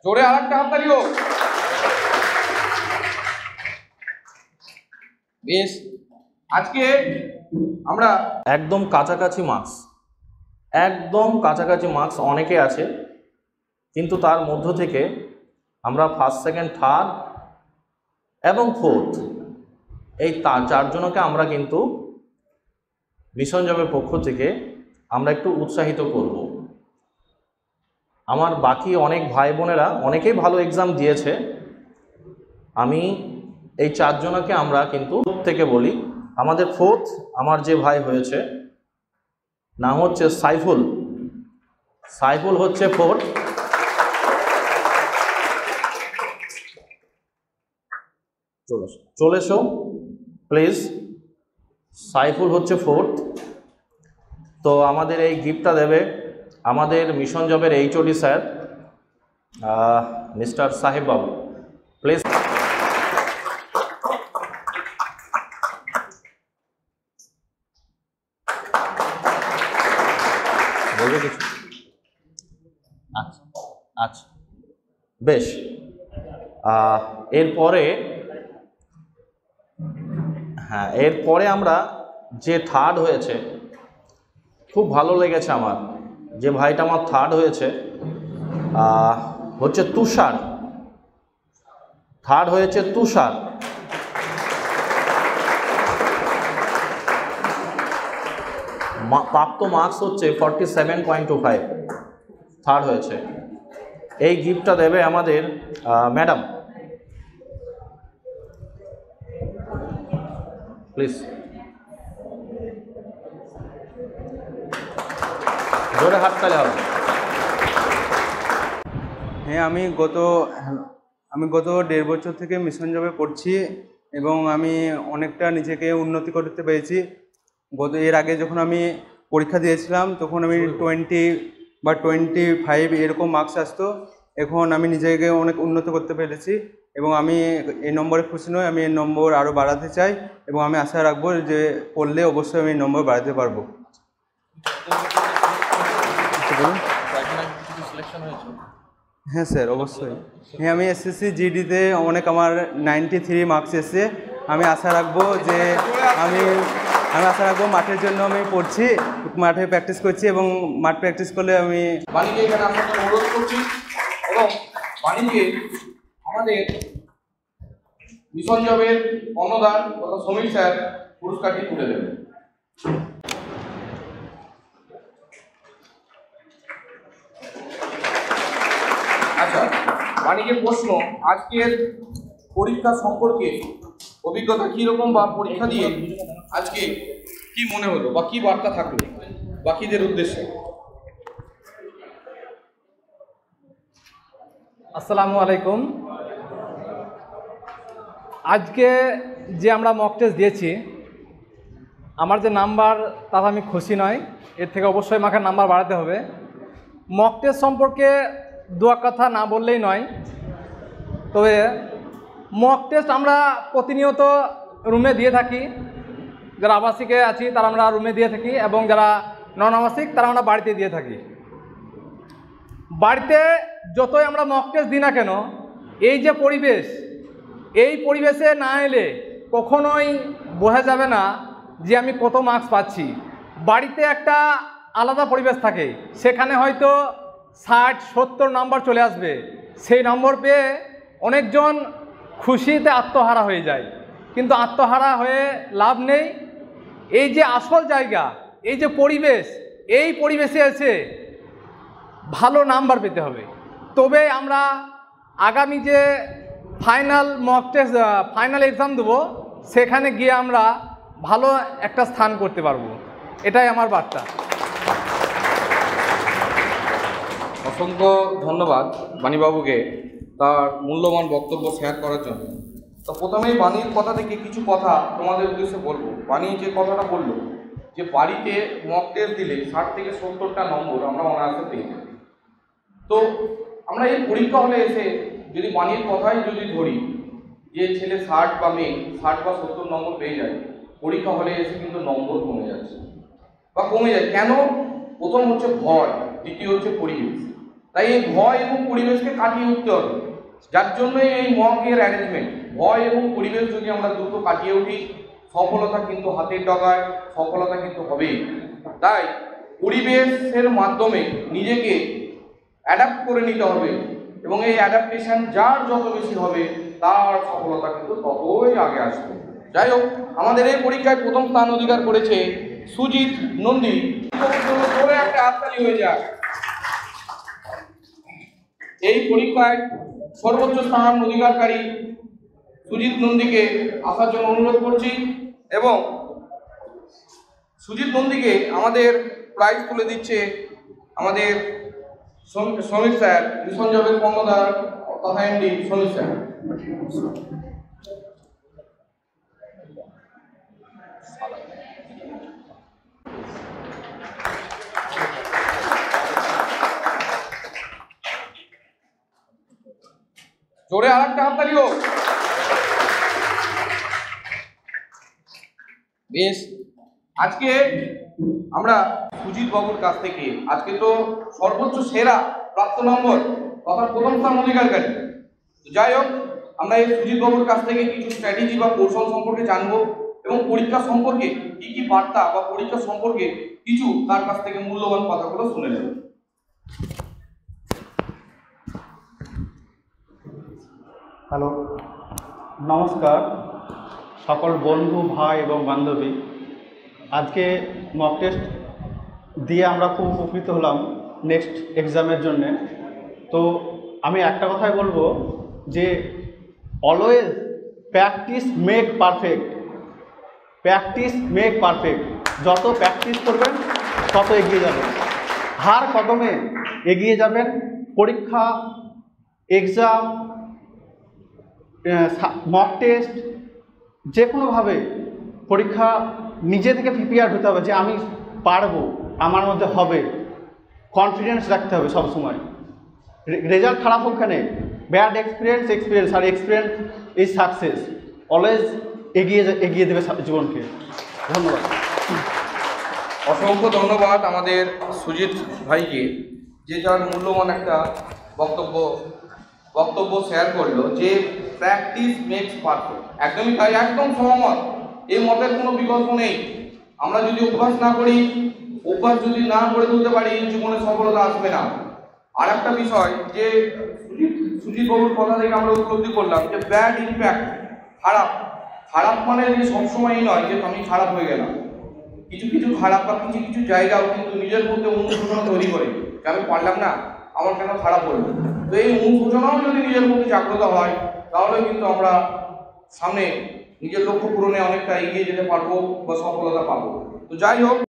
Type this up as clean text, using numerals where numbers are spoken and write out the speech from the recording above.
জোরে আরেকটা হাততালি হোক। বেশ, আজকে আমরা একদম কাছাকাছি মার্কস অনেকে আছে, কিন্তু তার মধ্য থেকে আমরা ফার্স্ট, সেকেন্ড, থার্ড এবং ফোর্থ এই চারজনকে আমরা কিন্তু মিশন জবের পক্ষ থেকে আমরা একটু উৎসাহিত করব। আমার বাকি অনেক ভাই বোনেরা অনেকেই ভালো এক্সাম দিয়েছে, আমি এই চারজনকে আমরা কিন্তু থেকে বলি। আমাদের ফোর্থ আমার যে ভাই হয়েছে নাম হচ্ছে সাইফুল হচ্ছে ফোর্থ। চলে এসো প্লিজ। সাইফুল হচ্ছে ফোর্থ। তো আমাদের এই গিফটটা দেবে আমাদের মিশন জবের এইচওডি স্যার মিস্টার সাহেব বাবু, প্লিজ। আচ্ছা, বেশ। এরপরে আমরা যে থার্ড হয়েছে, খুব ভালো লেগেছে আমার, যে ভাইটা আমার থার্ড হয়েছে হচ্ছে তুষার। থার্ড হয়েছে তুষার। প্রাপ্ত মার্কস হচ্ছে 47.25, থার্ড হয়েছে। এই গিফটটা দেবে আমাদের ম্যাডাম, প্লিজ। জোরে হাততালি হবে। হ্যাঁ, আমি গত 1.5 বছর থেকে মিশন জবে পড়ছি এবং আমি অনেকটা নিজেকে উন্নতি করতে পেরেছি। এর আগে যখন আমি পরীক্ষা দিয়েছিলাম তখন আমি 20 বা 25 এরকম মার্কস আসতো। এখন আমি নিজেকে অনেক উন্নত করতে পেরেছি এবং আমি এই নম্বরে খুশি নই। আমি এই নম্বর আরও বাড়াতে চাই এবং আমি আশা রাখবো যে পড়লে অবশ্যই আমি এই নম্বর বাড়াতে পারবো। হ্যাঁ স্যার, অবশ্যই। হ্যাঁ, আমি এসএসসি জিডিতে আমার 93 মার্কস এসেছে। আমি আশা রাখবো যে আমি আশা রাখবো মাঠের জন্য আমি পড়ছি, মাঠে প্র্যাকটিস করছি এবং মাঠ প্র্যাকটিস করলে আমি বাণীকে এখানে আপনাকে অনুরোধ করছি এবং বাণীকে আমাদের মিশন জবের অনুদান তথা সমীর স্যার পুরস্কারটি তুলে দেবেন। আচ্ছা, বাণীকে প্রশ্ন, আজকের পরীক্ষা সম্পর্কে অভিজ্ঞতা কীরকম, বা পরীক্ষা দিয়ে আজকে কি মনে হলো বা কি বার্তা থাকলো বাকিদের উদ্দেশ্যে? আসসালামু আলাইকুম। আজকে যে আমরা মক টেস্ট দিয়েছি, আমার যে নাম্বার তাতে আমি খুশি নয়। এর থেকে অবশ্যই আমাকে নাম্বার বাড়াতে হবে। মক টেস্ট সম্পর্কে দু এক কথা না বললেই নয়। তবে মক টেস্ট আমরা প্রতিনিয়ত রুমে দিয়ে থাকি। যারা আবাসিকে আছি তারা আমরা রুমে দিয়ে থাকি এবং যারা নন আবাসিক তারা আমরা বাড়িতে দিয়ে থাকি। বাড়িতে যতই আমরা মক টেস্ট দিই না কেন, এই যে পরিবেশ, এই পরিবেশে না এলে কখনোই বোঝা যাবে না যে আমি কত মার্কস পাচ্ছি। বাড়িতে একটা আলাদা পরিবেশ থাকে, সেখানে হয়তো 60-70 নাম্বার চলে আসবে। সেই নম্বর পেয়ে অনেকজন খুশিতে আত্মহারা হয়ে যায়, কিন্তু আত্মহারা হয়ে লাভ নেই। এই যে আসল জায়গা, এই যে পরিবেশ, এই পরিবেশে এসে ভালো নাম্বার পেতে হবে। তবে আমরা আগামী যে final mock test, final exam দেবো, সেখানে গিয়ে আমরা ভালো একটা স্থান করতে পারবো। এটাই আমার বার্তা। অসংখ্য ধন্যবাদ বাণীবাবুকে তার মূল্যবান বক্তব্য শেয়ার করার জন্য। তো প্রথমেই বাণীর কথা থেকে কিছু কথা তোমাদের উদ্দেশ্যে বলবো। বাণী যে কথাটা বললো যে বাড়িতে মক টেস্ট দিলে 60 থেকে 70টা নম্বর আমরা অনায়াসে পেয়ে যাই। তো আমরা এই পরীক্ষা হলে এসে যদি বাণীর কথাই যদি ধরি যে ছেলে 60 বা মেয়ে 60 বা 70 নম্বর পেয়ে যায়, পরীক্ষা হলে এসে কিন্তু নম্বর কমে যাচ্ছে বা কমে যায়। কেন? প্রথম হচ্ছে ভয়, দ্বিতীয় হচ্ছে পরিবেশ। তাই এই ভয় এবং পরিবেশকে কাটিয়ে উঠতে হবে, যার জন্যই এই মকের অ্যারেঞ্জমেন্ট। ভয় এবং পরিবেশ যদি আমরা দ্রুত কাটিয়ে উঠি, সফলতা কিন্তু হাতের ডগায়, সফলতা কিন্তু হবেই। তাই পরিবেশের মাধ্যমে নিজেকে অ্যাডাপ্ট করে নিতে হবে, এবং এই অ্যাডাপ্টেশন যার যত বেশি হবে তার সফলতা কিন্তু ততই আগে আসবে। যাই হোক, আমাদের এই পরীক্ষায় প্রথম স্থান অধিকার করেছে সুজিত নন্দী। জোরে একটা হাততালি হয়ে যায়। এই পরীক্ষায় সর্বোচ্চ স্থান অধিকারকারী সুজিত নন্দীকে আসার জন্য অনুরোধ করছি, এবং সুজিত নন্দীকে আমাদের প্রাইজ তুলে দিচ্ছে আমাদের সমীর স্যার, মিশন জবের কর্ণধার তথা এমডি সমীর স্যার। জোরে আর একটা হাততালি হোক। বেশ, আজকে আমরা সুজিত বাবুর কাছ থেকে, আজকে তো সর্বোচ্চ সেরা প্রাপ্ত নম্বর তথা প্রথম স্থান অধিকারকারী, যাই হোক আমরা এই সুজিত বাবুর কাছ থেকে কিছু স্ট্র্যাটেজি বা কৌশল সম্পর্কে জানবো, এবং পরীক্ষা সম্পর্কে কি কি বার্তা বা পরীক্ষা সম্পর্কে কিছু তার কাছ থেকে মূল্যবান কথাগুলো শুনে নেব। হ্যালো, নমস্কার সকল বন্ধু, ভাই এবং বান্ধবী। আজকে মক টেস্ট দিয়ে আমরা খুব উপকৃত হলাম নেক্সট এক্সামের জন্যে। তো আমি একটা কথাই বলবো যে always practice make perfect, practice make perfect. যত প্র্যাকটিস করবেন তত এগিয়ে যাবেন, হার কদমে এগিয়ে যাবেন। পরীক্ষা, এক্সাম, মক টেস্ট, যে কোনোভাবে পরীক্ষা নিজে থেকে প্রিপেয়ার হতে হবে যে আমি পারবো, আমার মধ্যে হবে, কনফিডেন্স রাখতে হবে সবসময়। রেজাল্ট খারাপ হোক কেন, ব্যাড এক্সপিরিয়েন্স আর এক্সপিরিয়েন্স ইজ সাকসেস। অলওয়েজ এগিয়ে দেবে জীবনকে। ধন্যবাদ। অসংখ্য ধন্যবাদ আমাদের সুজিত ভাইকে, যে যার মূল্যবান একটা বক্তব্য শেয়ার করলো যে প্র্যাকটিস মেক্স পারফেক্ট। একদমই তাই, একদম সহমত। এই মতের কোনো বিকল্প নেই। আমরা যদি অভ্যাস না করি, অভ্যাস যদি না করে তুলতে পারি, জীবনে সফলতা আসবে না। আর একটা বিষয় যে সুজিত বাবুর কথা থেকে আমরা উপলব্ধি করলাম যে ব্যাড ইম্প্যাক্ট, খারাপ মানে যে সবসময়ই নয় যে আমি খারাপ হয়ে গেলাম। কিছু খারাপ বা কিছু জায়গাও কিন্তু নিজের মধ্যে অনুশোচনা তৈরি করে যে আমি পারলাম না, আমার কেন খারাপ হলো। তো এই অনুশোচনাও যদি নিজের মধ্যে জাগ্রত হয়, তাহলে কিন্তু আমরা সামনে নিজের লক্ষ্য পূরণে অনেকটা এগিয়ে যেতে পারবো বা সফলতা পাবো। তো যাই হোক,